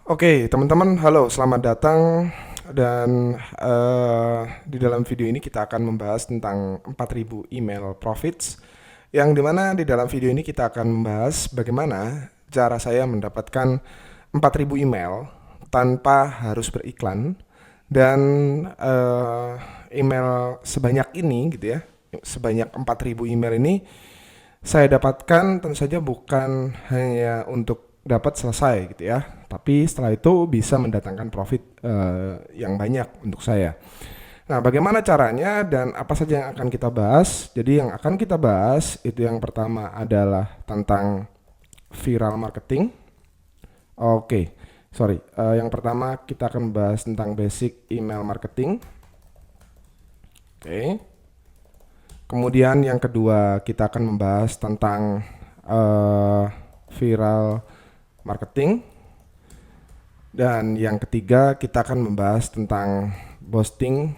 Oke, teman-teman, halo, selamat datang. Dan di dalam video ini kita akan membahas tentang 4.000 email profits, yang dimana di dalam video ini kita akan membahas bagaimana cara saya mendapatkan 4.000 email tanpa harus beriklan. Dan email sebanyak ini gitu ya, sebanyak 4.000 email ini saya dapatkan tentu saja bukan hanya untuk dapat selesai gitu ya, tapi setelah itu bisa mendatangkan profit yang banyak untuk saya. Nah, bagaimana caranya dan apa saja yang akan kita bahas? Jadi yang akan kita bahas itu yang pertama adalah tentang viral marketing. Oke, sorry. Yang pertama kita akan bahas tentang basic email marketing. Oke. Kemudian yang kedua kita akan membahas tentang viral marketing. Dan yang ketiga kita akan membahas tentang boosting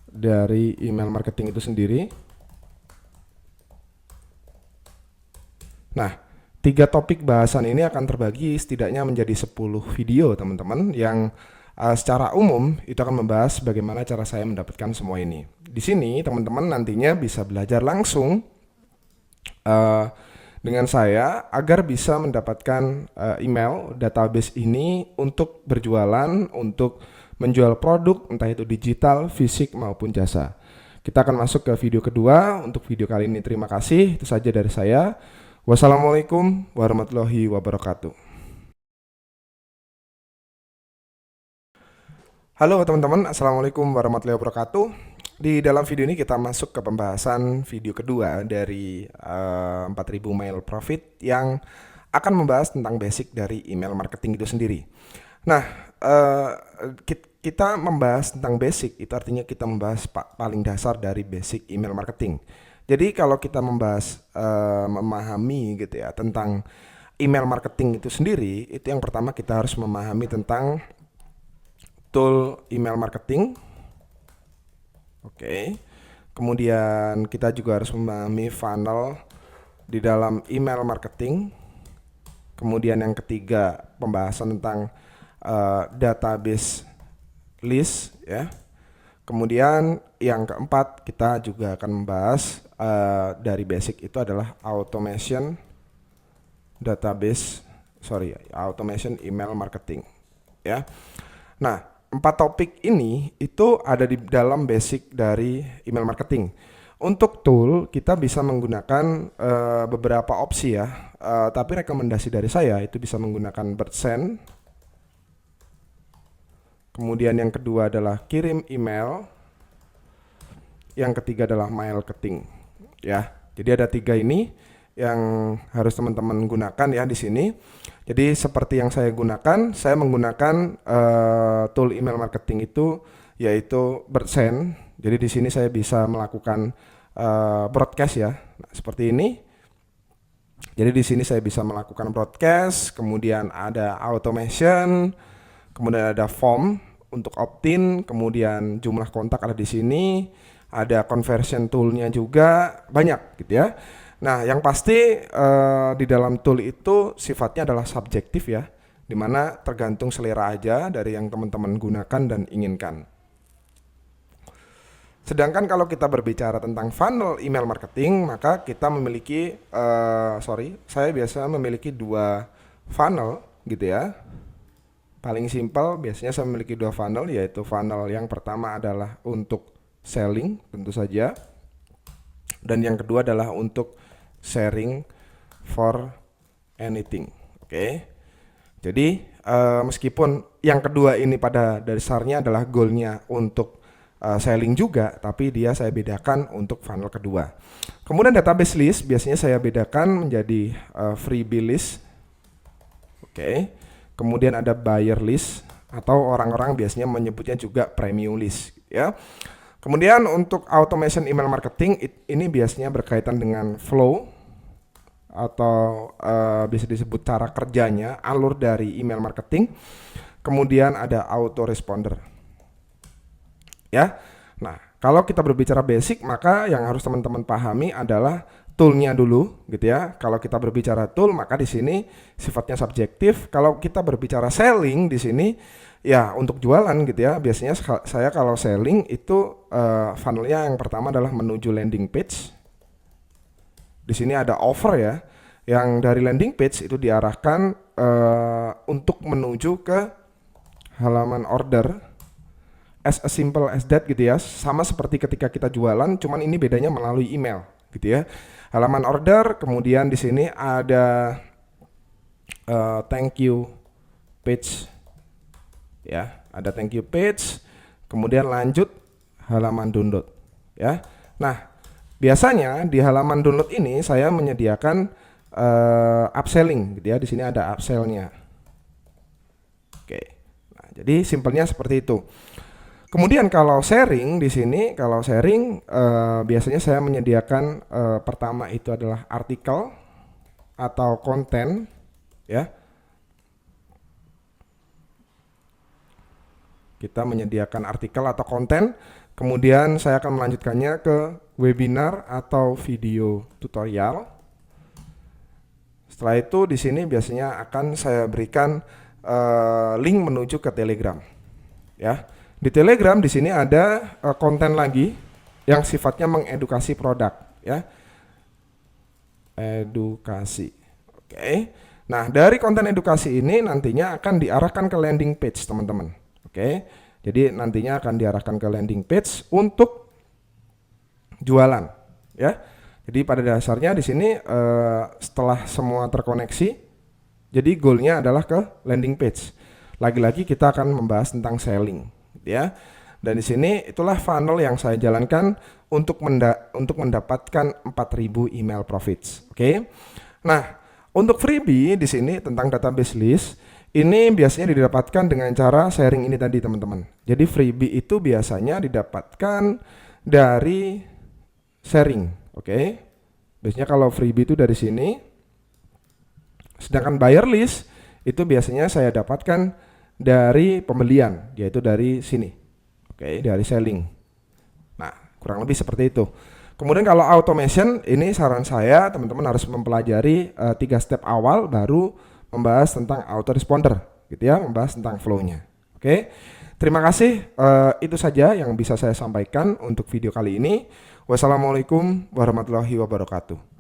dari email marketing itu sendiri. Nah, 3 topik bahasan ini akan terbagi setidaknya menjadi 10 video teman-teman, yang secara umum itu akan membahas bagaimana cara saya mendapatkan semua ini. Di sini teman-teman nantinya bisa belajar langsung dengan saya agar bisa mendapatkan email database ini untuk berjualan, untuk menjual produk entah itu digital, fisik maupun jasa. Kita akan masuk ke video kedua. Untuk video kali ini terima kasih, itu saja dari saya. Wassalamualaikum warahmatullahi wabarakatuh. Halo teman-teman, assalamualaikum warahmatullahi wabarakatuh. Di dalam video ini kita masuk ke pembahasan video kedua dari 4.000 mail profit yang akan membahas tentang basic dari email marketing itu sendiri. Nah, kita membahas tentang basic itu artinya kita membahas paling dasar dari basic email marketing. Jadi kalau kita membahas memahami gitu ya tentang email marketing itu sendiri, itu yang pertama kita harus memahami tentang tool email marketing. Oke. Kemudian kita juga harus memahami funnel di dalam email marketing. Kemudian yang ketiga pembahasan tentang database list ya. Kemudian yang keempat kita juga akan membahas dari basic itu adalah automation email marketing ya. Nah, 4 topik ini itu ada di dalam basic dari email marketing. Untuk tool kita bisa menggunakan beberapa opsi ya, tapi rekomendasi dari saya itu bisa menggunakan Birdsend. Kemudian yang kedua adalah kirim email. Yang ketiga adalah marketing ya. Jadi ada 3 ini yang harus teman-teman gunakan ya di sini. Jadi seperti yang saya gunakan, saya menggunakan tool email marketing itu yaitu Birdsend. Jadi di sini saya bisa melakukan broadcast ya. Nah, seperti ini. Jadi di sini saya bisa melakukan broadcast, kemudian ada automation, kemudian ada form untuk opt-in, kemudian jumlah kontak ada di sini, ada conversion toolnya juga banyak gitu ya. Nah, yang pasti di dalam tool itu sifatnya adalah subjektif ya, dimana tergantung selera aja dari yang teman-teman gunakan dan inginkan. Sedangkan kalau kita berbicara tentang funnel email marketing, maka kita memiliki, saya biasa memiliki 2 funnel gitu ya. Paling simpel biasanya saya memiliki 2 funnel, yaitu funnel yang pertama adalah untuk selling tentu saja, dan yang kedua adalah untuk sharing for anything. Oke. Jadi meskipun yang kedua ini pada dasarnya adalah goalnya untuk selling juga, tapi dia saya bedakan untuk funnel kedua. Kemudian database list biasanya saya bedakan menjadi freebie list. Oke. Kemudian ada buyer list atau orang-orang biasanya menyebutnya juga premium list ya. Kemudian untuk automation email marketing ini biasanya berkaitan dengan flow atau bisa disebut cara kerjanya, alur dari email marketing. Kemudian ada autoresponder ya. Nah, kalau kita berbicara basic, maka yang harus teman-teman pahami adalah toolnya dulu gitu ya. Kalau kita berbicara tool maka di sini sifatnya subjektif. Kalau kita berbicara selling di sini ya untuk jualan gitu ya. Biasanya saya kalau selling itu funnelnya yang pertama adalah menuju landing page. Di sini ada offer ya. Yang dari landing page itu diarahkan untuk menuju ke halaman order. As simple as that gitu ya. Sama seperti ketika kita jualan, cuman ini bedanya melalui email gitu ya. Halaman order, kemudian di sini ada thank you page ya, ada thank you page, kemudian lanjut halaman download ya. Nah, biasanya di halaman download ini saya menyediakan upselling gitu ya. Di sini ada upsellnya. Oke. Nah, jadi simpelnya seperti itu. Kemudian kalau sharing di sini, kalau sharing biasanya saya menyediakan pertama itu adalah artikel atau konten ya. Kita menyediakan artikel atau konten, kemudian saya akan melanjutkannya ke webinar atau video tutorial. Setelah itu di sini biasanya akan saya berikan link menuju ke Telegram ya. Di Telegram di sini ada konten lagi yang sifatnya mengedukasi produk ya. Edukasi. Oke. Nah, dari konten edukasi ini nantinya akan diarahkan ke landing page, teman-teman. Oke. Jadi nantinya akan diarahkan ke landing page untuk jualan ya. Jadi pada dasarnya di sini setelah semua terkoneksi, jadi goalnya adalah ke landing page. Lagi-lagi kita akan membahas tentang selling ya. Dan di sini itulah funnel yang saya jalankan untuk mendapatkan 4.000 email profits. Oke. Nah, untuk freebie di sini tentang database list ini biasanya didapatkan dengan cara sharing ini tadi, teman-teman. Jadi freebie itu biasanya didapatkan dari sharing. Oke. Biasanya kalau freebie itu dari sini. Sedangkan buyer list itu biasanya saya dapatkan dari pembelian, yaitu dari sini. Oke, dari selling. Nah, kurang lebih seperti itu. Kemudian kalau automation, ini saran saya teman-teman harus mempelajari 3 step awal baru membahas tentang autoresponder gitu ya, membahas tentang flow-nya. Oke. Terima kasih, itu saja yang bisa saya sampaikan untuk video kali ini. Wassalamualaikum warahmatullahi wabarakatuh.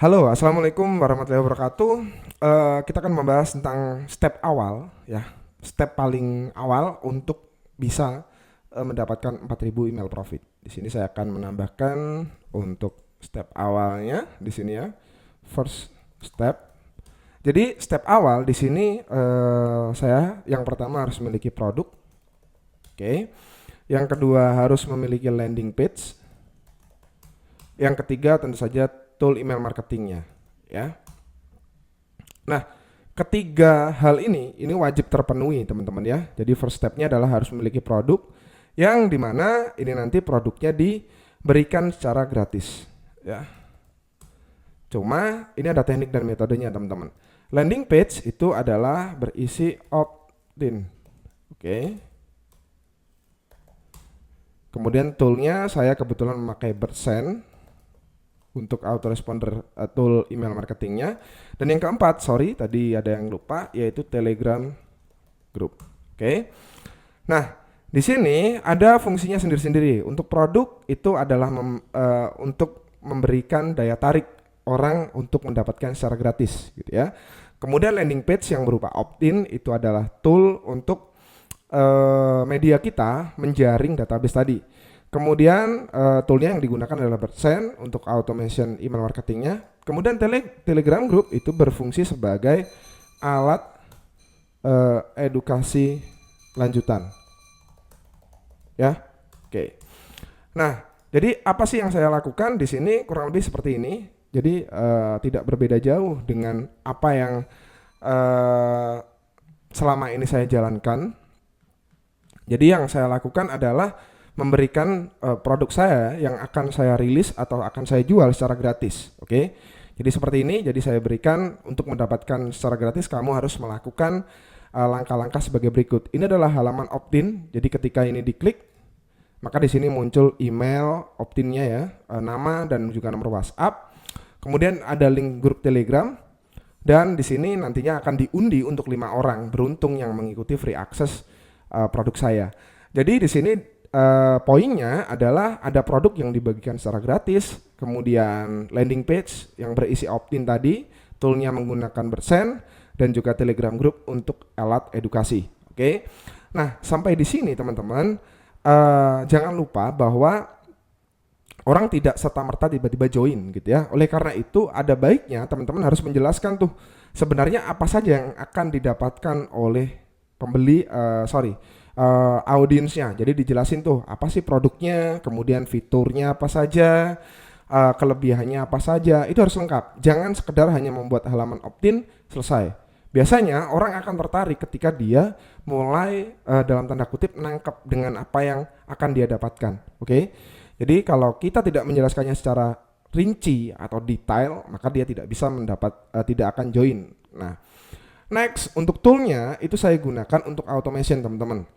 Halo, assalamualaikum warahmatullahi wabarakatuh. Kita akan membahas tentang step awal, ya, step paling awal untuk bisa mendapatkan 4.000 email profit. Di sini saya akan menambahkan untuk step awalnya di sini ya, first step. Jadi step awal di sini saya yang pertama harus memiliki produk, oke. Yang kedua harus memiliki landing page. Yang ketiga tentu saja tool email marketingnya ya. Nah, ketiga hal ini wajib terpenuhi, teman-teman ya. Jadi first stepnya adalah harus memiliki produk yang dimana ini nanti produknya diberikan secara gratis ya. Cuma ini ada teknik dan metodenya, teman-teman. Landing page itu adalah berisi opt-in. Oke. Kemudian toolnya saya kebetulan memakai Birdsend untuk autoresponder tool email marketingnya. Dan yang keempat, sorry tadi ada yang lupa, yaitu Telegram group. Oke. Nah, di sini ada fungsinya sendiri-sendiri. Untuk produk itu adalah untuk memberikan daya tarik orang untuk mendapatkan secara gratis gitu ya. Kemudian landing page yang berupa opt-in itu adalah tool untuk media kita menjaring database tadi. Kemudian toolnya yang digunakan adalah Birdsend untuk automation email marketingnya. Kemudian Telegram Group itu berfungsi sebagai alat edukasi lanjutan. Ya, oke. Nah, jadi apa sih yang saya lakukan di sini kurang lebih seperti ini. Jadi tidak berbeda jauh dengan apa yang selama ini saya jalankan. Jadi yang saya lakukan adalah memberikan produk saya yang akan saya rilis atau akan saya jual secara gratis. Oke. Jadi seperti ini, jadi saya berikan untuk mendapatkan secara gratis kamu harus melakukan langkah-langkah sebagai berikut. Ini adalah halaman opt-in. Jadi ketika ini diklik, maka di sini muncul email opt-innya ya, nama dan juga nomor WhatsApp. Kemudian ada link grup Telegram, dan di sini nantinya akan diundi untuk 5 orang beruntung yang mengikuti free access produk saya. Jadi di sini poinnya adalah ada produk yang dibagikan secara gratis, kemudian landing page yang berisi opt-in tadi, toolnya menggunakan Bersen, dan juga Telegram group untuk alat edukasi. Oke. Nah, sampai di sini teman-teman, jangan lupa bahwa orang tidak serta-merta tiba-tiba join gitu ya. Oleh karena itu ada baiknya teman-teman harus menjelaskan tuh sebenarnya apa saja yang akan didapatkan oleh pembeli, audiensnya. Jadi dijelasin tuh apa sih produknya, kemudian fiturnya apa saja, kelebihannya apa saja, itu harus lengkap. Jangan sekedar hanya membuat halaman opt-in selesai. Biasanya orang akan tertarik ketika dia mulai dalam tanda kutip nangkep dengan apa yang akan dia dapatkan. Oke. Jadi kalau kita tidak menjelaskannya secara rinci atau detail, maka dia tidak bisa tidak akan join. Nah, next untuk toolnya itu saya gunakan untuk automation teman-teman.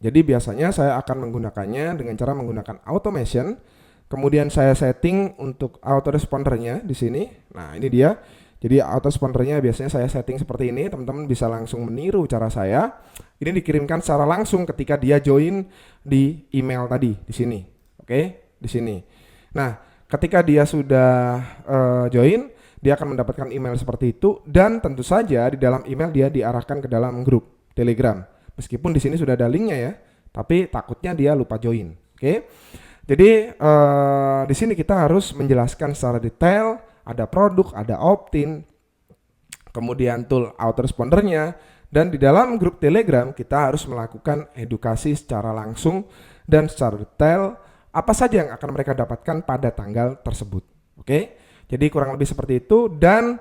Jadi biasanya saya akan menggunakannya dengan cara menggunakan automation. Kemudian saya setting untuk autorespondernya di sini. Nah, ini dia. Jadi autorespondernya biasanya saya setting seperti ini, teman-teman bisa langsung meniru cara saya. Ini dikirimkan secara langsung ketika dia join di email tadi di sini. Oke, di sini. Nah, ketika dia sudah join, dia akan mendapatkan email seperti itu, dan tentu saja di dalam email dia diarahkan ke dalam grup Telegram. Meskipun di sini sudah ada linknya ya, tapi takutnya dia lupa join. Oke. Jadi di sini kita harus menjelaskan secara detail. Ada produk, ada opt-in, kemudian tool autorespondernya, dan di dalam grup Telegram kita harus melakukan edukasi secara langsung dan secara detail apa saja yang akan mereka dapatkan pada tanggal tersebut. Oke, jadi kurang lebih seperti itu, dan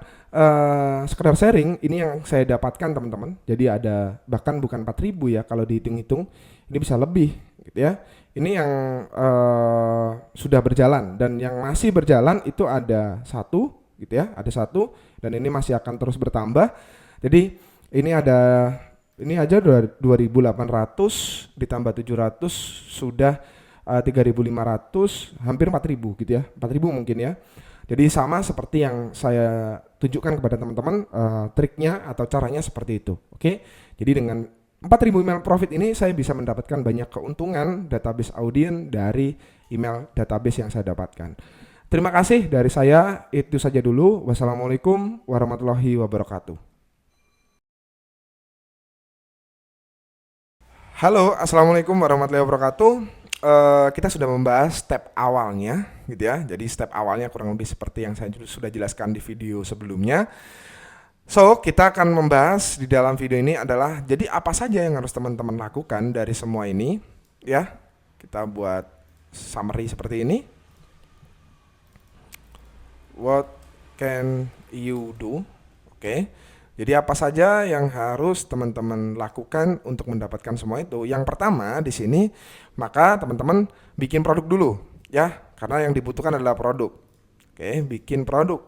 sekedar sharing ini yang saya dapatkan teman-teman. Jadi ada bahkan bukan 4.000 ya kalau dihitung-hitung, ini bisa lebih gitu ya. Ini yang sudah berjalan, dan yang masih berjalan itu ada 1 gitu ya, ada 1, dan ini masih akan terus bertambah. Jadi ini aja 2.800 ditambah 700 sudah 3.500, hampir 4.000 gitu ya, 4.000 mungkin ya. Jadi sama seperti yang saya tunjukkan kepada teman-teman, triknya atau caranya seperti itu. Oke, jadi dengan 4.000 email profit ini saya bisa mendapatkan banyak keuntungan database audiens dari email database yang saya dapatkan. Terima kasih dari saya, itu saja dulu. Wassalamualaikum warahmatullahi wabarakatuh. Halo, assalamualaikum warahmatullahi wabarakatuh. Kita sudah membahas step awalnya gitu ya. Jadi step awalnya kurang lebih seperti yang saya sudah jelaskan di video sebelumnya. So, kita akan membahas di dalam video ini adalah jadi apa saja yang harus teman-teman lakukan dari semua ini ya. Kita buat summary seperti ini. What can you do? Oke. Jadi apa saja yang harus teman-teman lakukan untuk mendapatkan semua itu? Yang pertama di sini, maka teman-teman bikin produk dulu ya, karena yang dibutuhkan adalah produk. Oke, bikin produk.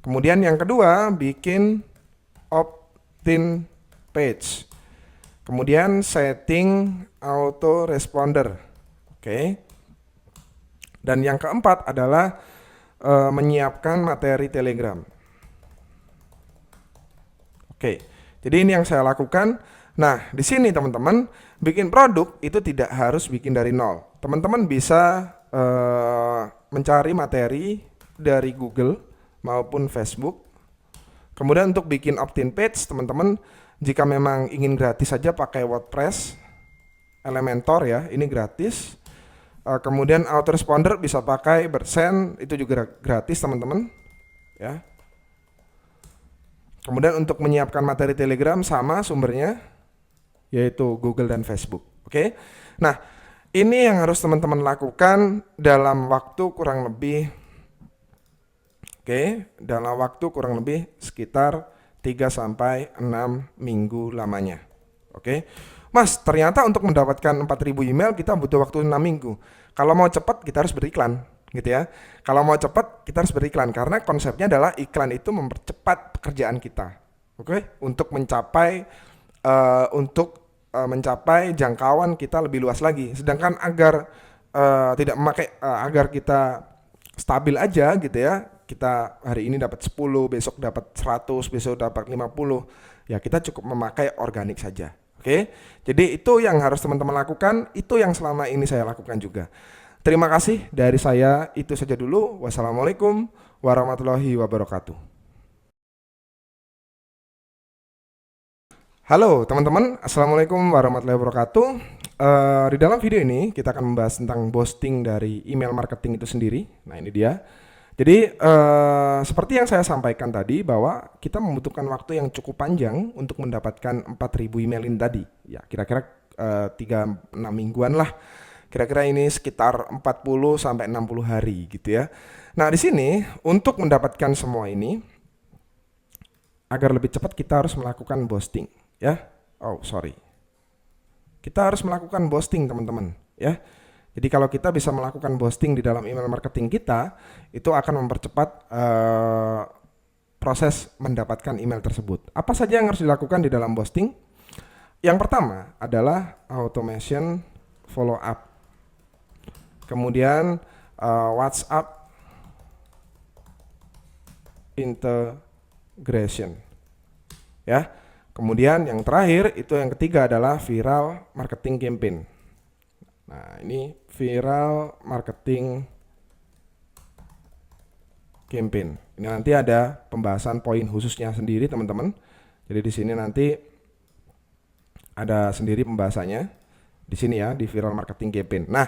Kemudian yang kedua, bikin opt-in page. Kemudian setting autoresponder. Oke. Dan yang keempat adalah menyiapkan materi Telegram. Oke. Jadi ini yang saya lakukan. Nah, di sini teman-teman, bikin produk itu tidak harus bikin dari nol. Teman-teman bisa mencari materi dari Google maupun Facebook. Kemudian untuk bikin opt-in page, teman-teman jika memang ingin gratis saja pakai WordPress, Elementor ya, ini gratis. Kemudian autoresponder bisa pakai Bersen, itu juga gratis teman-teman ya. Kemudian untuk menyiapkan materi Telegram sama sumbernya, yaitu Google dan Facebook. Oke. Nah, ini yang harus teman-teman lakukan dalam waktu kurang lebih sekitar 3-6 minggu lamanya. Oke. Mas, ternyata untuk mendapatkan 4.000 email kita butuh waktu 6 minggu. Kalau mau cepat kita harus beriklan, gitu ya. Kalau mau cepat kita harus beriklan, karena konsepnya adalah iklan itu mempercepat pekerjaan kita. Oke, untuk mencapai mencapai jangkauan kita lebih luas lagi. Sedangkan agar tidak memakai agar kita stabil aja gitu ya, kita hari ini dapat 10, besok dapat 100, besok dapat 50, ya kita cukup memakai organik saja. Oke, jadi itu yang harus teman-teman lakukan, itu yang selama ini saya lakukan juga. Terima kasih dari saya, itu saja dulu. Wassalamualaikum warahmatullahi wabarakatuh. Halo teman-teman, Assalamualaikum warahmatullahi wabarakatuh. Di dalam video ini kita akan membahas tentang boosting dari email marketing itu sendiri. Nah ini dia. Jadi seperti yang saya sampaikan tadi bahwa kita membutuhkan waktu yang cukup panjang untuk mendapatkan 4.000 email ini tadi. Ya kira-kira 3-6 mingguan lah. Kira-kira ini sekitar 40 sampai 60 hari gitu ya. Nah, di sini untuk mendapatkan semua ini agar lebih cepat kita harus melakukan boosting ya. Kita harus melakukan boosting, teman-teman, ya. Jadi kalau kita bisa melakukan boosting di dalam email marketing kita, itu akan mempercepat proses mendapatkan email tersebut. Apa saja yang harus dilakukan di dalam boosting? Yang pertama adalah automation follow up. Kemudian WhatsApp integration, ya. Kemudian yang terakhir itu yang ketiga adalah viral marketing campaign. Nah ini viral marketing campaign. Ini nanti ada pembahasan poin khususnya sendiri, teman-teman. Jadi di sini nanti ada sendiri pembahasannya di sini ya, di viral marketing campaign. Nah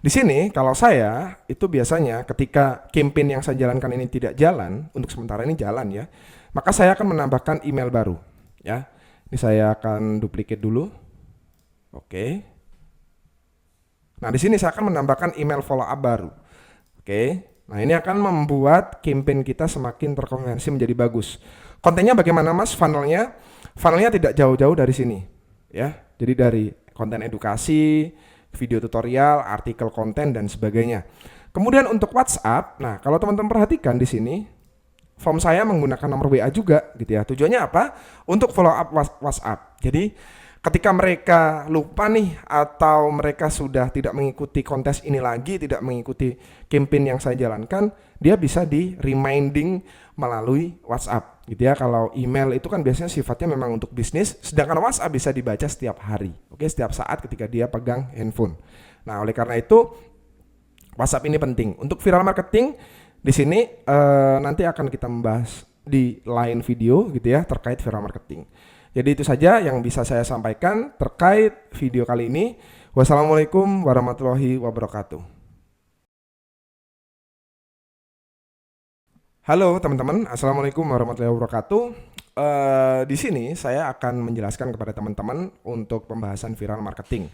di sini kalau saya itu biasanya ketika campaign yang saya jalankan ini tidak jalan, untuk sementara ini jalan ya, maka saya akan menambahkan email baru ya. Ini saya akan duplicate dulu. Oke. Nah, di sini saya akan menambahkan email follow up baru. Oke. Nah, ini akan membuat campaign kita semakin terkonversi menjadi bagus. Kontennya bagaimana, Mas? Funnelnya tidak jauh-jauh dari sini ya. Jadi dari konten edukasi, video tutorial, artikel konten dan sebagainya. Kemudian untuk WhatsApp, nah kalau teman-teman perhatikan di sini form saya menggunakan nomor WA juga gitu ya. Tujuannya apa? Untuk follow up WhatsApp. Jadi ketika mereka lupa nih atau mereka sudah tidak mengikuti kontes ini lagi, tidak mengikuti campaign yang saya jalankan, dia bisa di reminding melalui WhatsApp gitu ya. Kalau email itu kan biasanya sifatnya memang untuk bisnis, sedangkan WhatsApp bisa dibaca setiap hari, oke, setiap saat ketika dia pegang handphone. Nah, oleh karena itu WhatsApp ini penting. Untuk viral marketing di sini nanti akan kita membahas di lain video gitu ya terkait viral marketing. Jadi itu saja yang bisa saya sampaikan terkait video kali ini. Wassalamualaikum warahmatullahi wabarakatuh. Halo teman-teman, Assalamualaikum warahmatullahi wabarakatuh. Di sini saya akan menjelaskan kepada teman-teman untuk pembahasan viral marketing.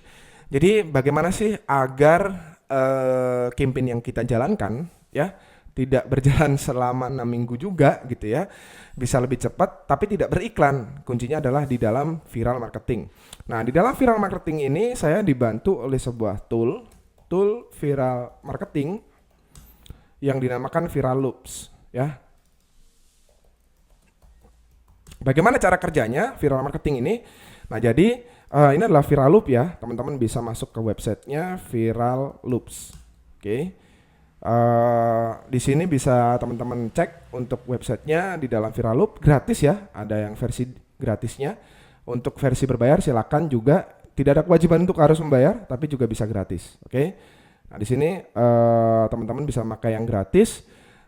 Jadi bagaimana sih agar campaign yang kita jalankan ya tidak berjalan selama 6 minggu juga gitu ya, bisa lebih cepat tapi tidak beriklan. Kuncinya adalah di dalam viral marketing. Nah, di dalam viral marketing ini saya dibantu oleh sebuah tool viral marketing yang dinamakan Viral Loops ya. Bagaimana cara kerjanya viral marketing ini? Nah, jadi ini adalah Viral Loop ya. Teman-teman bisa masuk ke websitenya Viral Loops. Oke. Di sini bisa teman-teman cek untuk websitenya di dalam Viral Loop, gratis ya, ada yang versi gratisnya. Untuk versi berbayar silakan juga, tidak ada kewajiban untuk harus membayar, tapi juga bisa gratis. Oke. Nah di sini teman-teman bisa pakai yang gratis.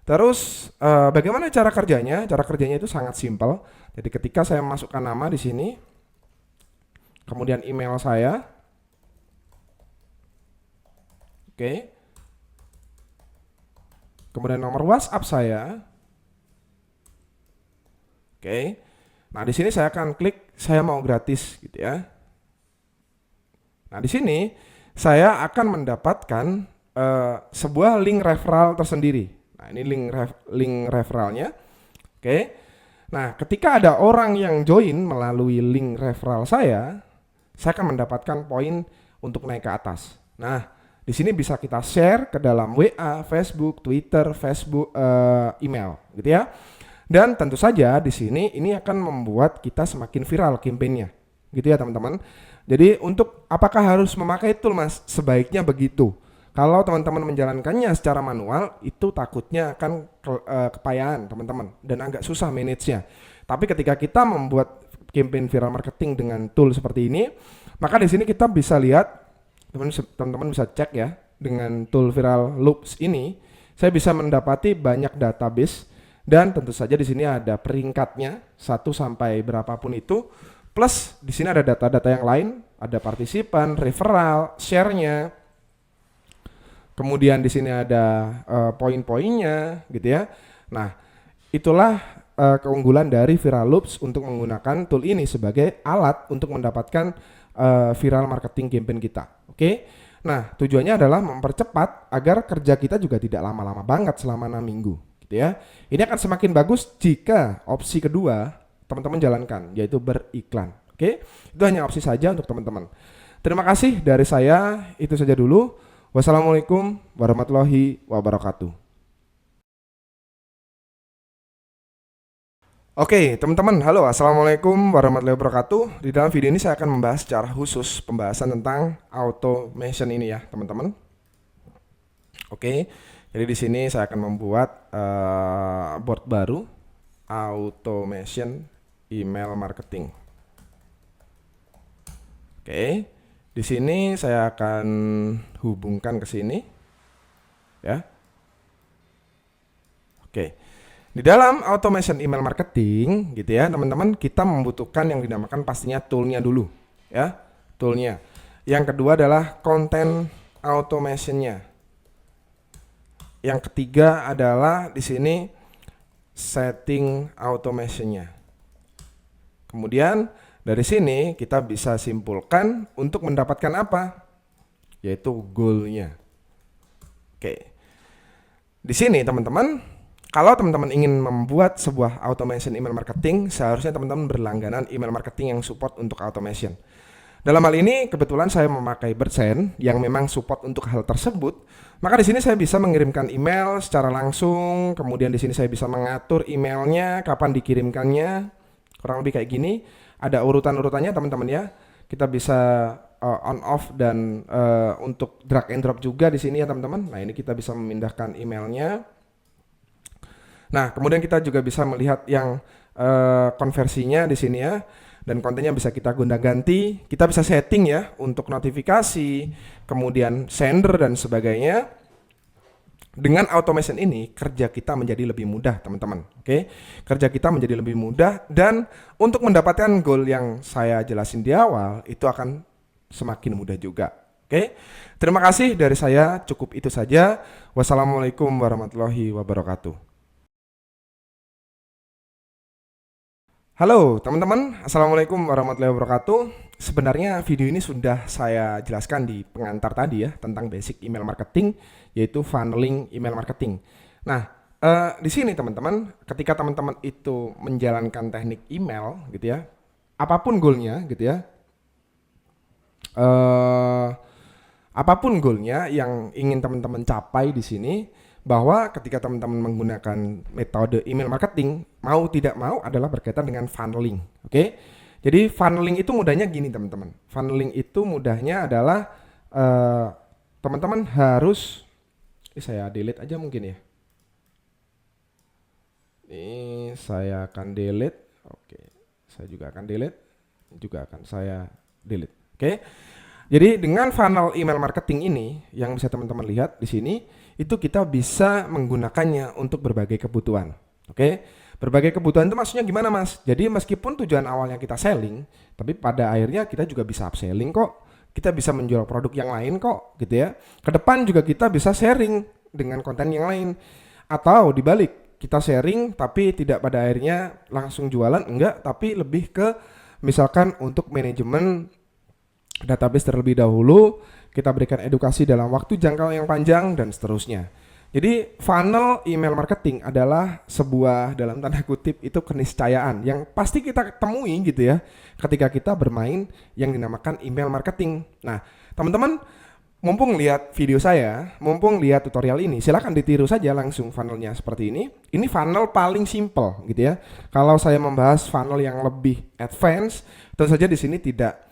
Terus bagaimana cara kerjanya? Cara kerjanya itu sangat simpel. Jadi ketika saya masukkan nama di sini, kemudian email saya, oke. Kemudian nomor WhatsApp saya. Oke. Nah, di sini saya akan klik saya mau gratis gitu ya. Nah, di sini saya akan mendapatkan sebuah link referral tersendiri. Nah, ini link referralnya. Oke. Nah, ketika ada orang yang join melalui link referral saya akan mendapatkan poin untuk naik ke atas. Nah, di sini bisa kita share ke dalam WA, Facebook, Twitter, email, gitu ya. Dan tentu saja di sini ini akan membuat kita semakin viral campaign-nya, gitu ya teman-teman. Jadi untuk apakah harus memakai tool Mas? Sebaiknya begitu. Kalau teman-teman menjalankannya secara manual, itu takutnya akan kepayahan teman-teman dan agak susah manage-nya. Tapi ketika kita membuat campaign viral marketing dengan tool seperti ini, maka di sini kita bisa lihat, teman-teman bisa cek ya, dengan tool Viral Loops ini, saya bisa mendapati banyak database dan tentu saja di sini ada peringkatnya 1 sampai berapapun itu, plus di sini ada data-data yang lain, ada partisipan, referral, share-nya. Kemudian di sini ada poin-poinnya gitu ya. Nah, itulah keunggulan dari Viral Loops untuk menggunakan tool ini sebagai alat untuk mendapatkan viral marketing campaign kita. Oke. Nah, tujuannya adalah mempercepat agar kerja kita juga tidak lama-lama banget selama 6 minggu gitu ya. Ini akan semakin bagus jika opsi kedua teman-teman jalankan, yaitu beriklan. Oke. Itu hanya opsi saja untuk teman-teman. Terima kasih dari saya, itu saja dulu. Wassalamualaikum warahmatullahi wabarakatuh. Oke, teman-teman, halo, assalamualaikum warahmatullahi wabarakatuh. Di dalam video ini saya akan membahas secara khusus pembahasan tentang automation ini ya, teman-teman. Oke, jadi di sini saya akan membuat board baru, automation email marketing. Oke. Di sini saya akan hubungkan ke sini, ya. Oke. Di dalam automation email marketing, gitu ya, teman-teman, kita membutuhkan yang dinamakan pastinya toolnya dulu, ya, toolnya. Yang kedua adalah content automationnya. Yang ketiga adalah di sini setting automationnya. Kemudian dari sini kita bisa simpulkan untuk mendapatkan apa? Yaitu goalnya. Oke. Di sini teman-teman, kalau teman-teman ingin membuat sebuah automation email marketing, seharusnya teman-teman berlangganan email marketing yang support untuk automation. Dalam hal ini kebetulan saya memakai Birdsend yang memang support untuk hal tersebut. Maka di sini saya bisa mengirimkan email secara langsung, kemudian di sini saya bisa mengatur emailnya, kapan dikirimkannya, kurang lebih kayak gini. Ada urutan-urutannya teman-teman ya. Kita bisa on off dan untuk drag and drop juga di sini ya teman-teman. Nah, ini kita bisa memindahkan emailnya. Nah, kemudian kita juga bisa melihat yang konversinya di sini ya. Dan kontennya bisa kita gonta-ganti. Kita bisa setting ya untuk notifikasi, kemudian sender dan sebagainya. Dengan automation ini kerja kita menjadi lebih mudah teman-teman. Oke, kerja kita menjadi lebih mudah dan untuk mendapatkan goal yang saya jelasin di awal itu akan semakin mudah juga. Oke, terima kasih dari saya, cukup itu saja. Wassalamualaikum warahmatullahi wabarakatuh. Halo teman-teman, assalamualaikum warahmatullahi wabarakatuh. Sebenarnya video ini sudah saya jelaskan di pengantar tadi ya tentang basic email marketing, yaitu funneling email marketing. Nah, di sini teman-teman, ketika teman-teman itu menjalankan teknik email gitu ya, apapun goalnya gitu ya, apapun goalnya yang ingin teman-teman capai di sini, bahwa ketika teman-teman menggunakan metode email marketing, mau tidak mau adalah berkaitan dengan funneling. Oke, jadi funneling itu mudahnya gini teman-teman. Funneling itu mudahnya adalah teman-teman harus, saya delete aja mungkin ya. Ini saya akan delete. Oke, saya juga akan delete, juga akan saya delete. Oke, jadi dengan funnel email marketing ini yang bisa teman-teman lihat di sini, itu kita bisa menggunakannya untuk berbagai kebutuhan. Oke, berbagai kebutuhan itu maksudnya gimana mas? Jadi meskipun tujuan awalnya kita selling, tapi pada akhirnya kita juga bisa upselling kok. Kita bisa menjual produk yang lain kok, gitu ya. Kedepan juga kita bisa sharing dengan konten yang lain. Atau dibalik, kita sharing tapi tidak pada akhirnya langsung jualan, enggak, tapi lebih ke misalkan untuk manajemen database terlebih dahulu, kita berikan edukasi dalam waktu jangka yang panjang dan seterusnya. Jadi funnel email marketing adalah sebuah dalam tanda kutip itu keniscayaan yang pasti kita temui gitu ya ketika kita bermain yang dinamakan email marketing. Nah, teman-teman mumpung lihat video saya, mumpung lihat tutorial ini, silakan ditiru saja langsung funnelnya seperti ini. Ini funnel paling simple gitu ya. Kalau saya membahas funnel yang lebih advance, tentu saja di sini tidak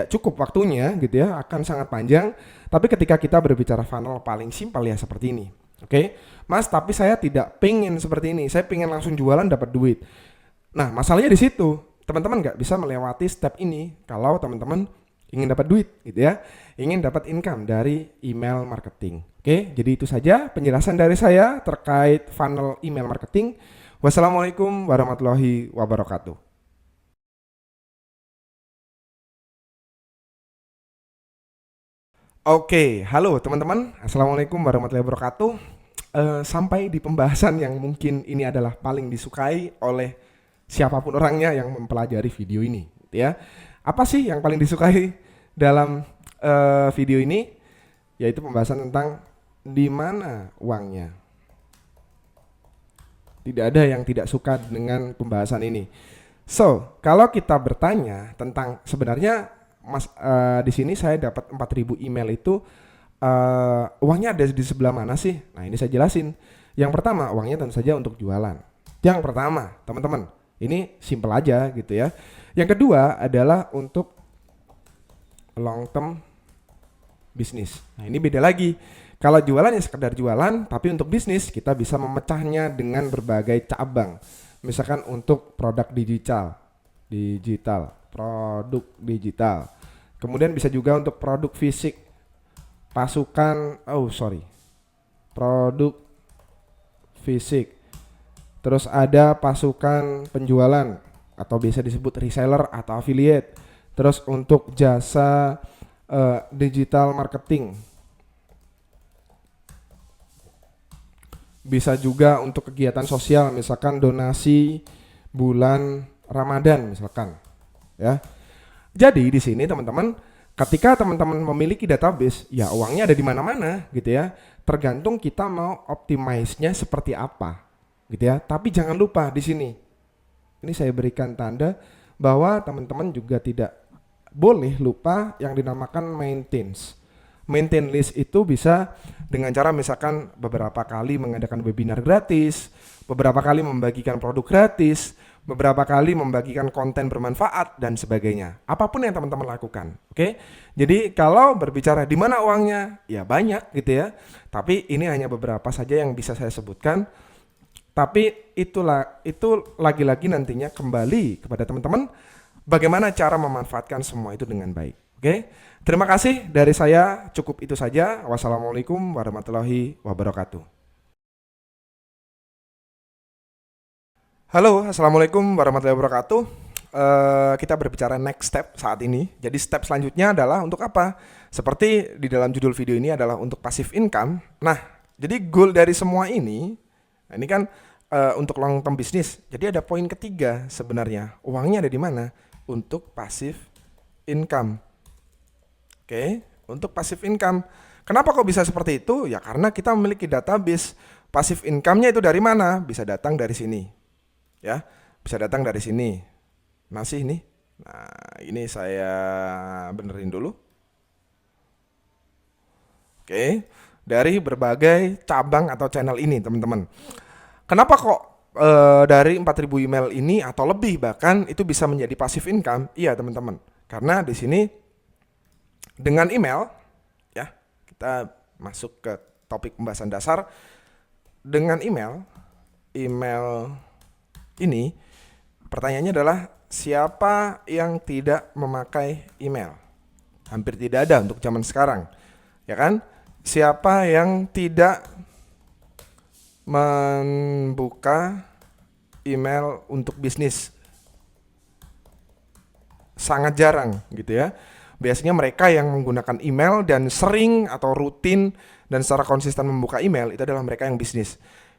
cukup waktunya gitu ya, akan sangat panjang. Tapi ketika kita berbicara funnel paling simple ya seperti ini. Oke, Mas, tapi saya tidak pengen seperti ini. Saya pengen langsung jualan dapat duit. Nah, masalahnya di situ. Teman-teman nggak bisa melewati step ini kalau teman-teman ingin dapat duit gitu ya, ingin dapat income dari email marketing. Oke, jadi itu saja penjelasan dari saya terkait funnel email marketing. Wassalamualaikum warahmatullahi wabarakatuh. Oke, halo teman-teman, assalamualaikum warahmatullahi wabarakatuh. Sampai di pembahasan yang mungkin ini adalah paling disukai oleh siapapun orangnya yang mempelajari video ini, gitu ya. Apa sih yang paling disukai dalam video ini? Yaitu pembahasan tentang di mana uangnya. Tidak ada yang tidak suka dengan pembahasan ini. So, kalau kita bertanya tentang sebenarnya Mas, di sini saya dapat 4.000 email itu uangnya ada di sebelah mana sih? Nah, ini saya jelasin. Yang pertama, uangnya tentu saja untuk jualan. Yang pertama, teman-teman, ini simple aja gitu ya. Yang kedua adalah untuk long term bisnis. Nah, ini beda lagi. Kalau jualan ya sekedar jualan, tapi untuk bisnis kita bisa memecahnya dengan berbagai cabang. Misalkan untuk produk produk digital. Kemudian bisa juga untuk produk fisik, produk fisik. Terus ada pasukan penjualan atau biasa disebut reseller atau affiliate. Terus untuk jasa digital marketing. Bisa juga untuk kegiatan sosial, misalkan donasi bulan Ramadan misalkan, ya. Jadi di sini teman-teman, ketika teman-teman memiliki database, ya uangnya ada di mana-mana gitu ya. Tergantung kita mau optimize-nya seperti apa, gitu ya. Tapi jangan lupa di sini, ini saya berikan tanda bahwa teman-teman juga tidak boleh lupa yang dinamakan maintenance. Maintain list itu bisa dengan cara misalkan beberapa kali mengadakan webinar gratis, beberapa kali membagikan produk gratis, beberapa kali membagikan konten bermanfaat dan sebagainya. Apapun yang teman-teman lakukan, oke? Jadi kalau berbicara di mana uangnya, ya banyak gitu ya. Tapi ini hanya beberapa saja yang bisa saya sebutkan. Tapi itu lagi-lagi nantinya kembali kepada teman-teman bagaimana cara memanfaatkan semua itu dengan baik. Oke, terima kasih dari saya, cukup itu saja. Wassalamualaikum warahmatullahi wabarakatuh. Halo, assalamualaikum warahmatullahi wabarakatuh. Kita berbicara next step saat ini. Jadi step selanjutnya adalah untuk apa? Seperti di dalam judul video ini adalah untuk passive income. Nah, jadi goal dari semua ini kan untuk long term bisnis. Jadi ada poin ketiga sebenarnya. Uangnya ada di mana? Untuk passive income. Oke, untuk passive income. Kenapa kok bisa seperti itu? Ya karena kita memiliki database. Passive income-nya itu dari mana? Bisa datang dari sini. Ya, bisa datang dari sini. Masih nih. Nah, ini saya benerin dulu. Oke, dari berbagai cabang atau channel ini, teman-teman. Kenapa kok dari 4.000 email ini atau lebih bahkan itu bisa menjadi passive income? Iya, teman-teman. Karena di sini dengan email, ya, kita masuk ke topik pembahasan dasar. Dengan email ini, pertanyaannya adalah siapa yang tidak memakai email? Hampir tidak ada untuk zaman sekarang, ya kan? Siapa yang tidak membuka email untuk bisnis? Sangat jarang gitu ya. Biasanya mereka yang menggunakan email dan sering atau rutin dan secara konsisten membuka email itu adalah mereka yang bisnis.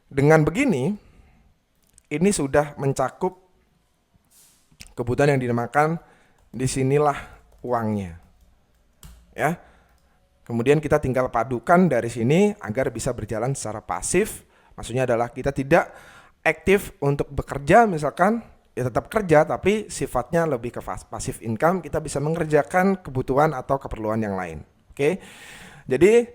Dengan begini, ini sudah mencakup kebutuhan yang dinamakan disinilah uangnya. Ya. Kemudian kita tinggal padukan dari sini agar bisa berjalan secara pasif. Maksudnya adalah kita tidak aktif untuk bekerja misalkan, ya tetap kerja tapi sifatnya lebih ke passive income, kita bisa mengerjakan kebutuhan atau keperluan yang lain. Oke. Jadi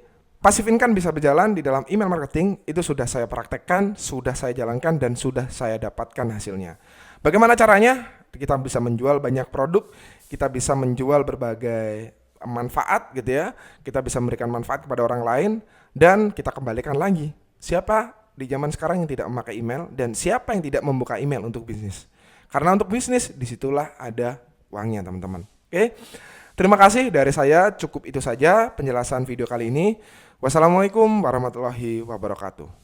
passive income bisa berjalan di dalam email marketing, itu sudah saya praktekkan, sudah saya jalankan, dan sudah saya dapatkan hasilnya. Bagaimana caranya? Kita bisa menjual banyak produk, kita bisa menjual berbagai manfaat gitu ya, kita bisa memberikan manfaat kepada orang lain, dan kita kembalikan lagi. Siapa di zaman sekarang yang tidak memakai email, dan siapa yang tidak membuka email untuk bisnis? Karena untuk bisnis, disitulah ada uangnya teman-teman. Oke, terima kasih dari saya, cukup itu saja penjelasan video kali ini. Wassalamualaikum warahmatullahi wabarakatuh.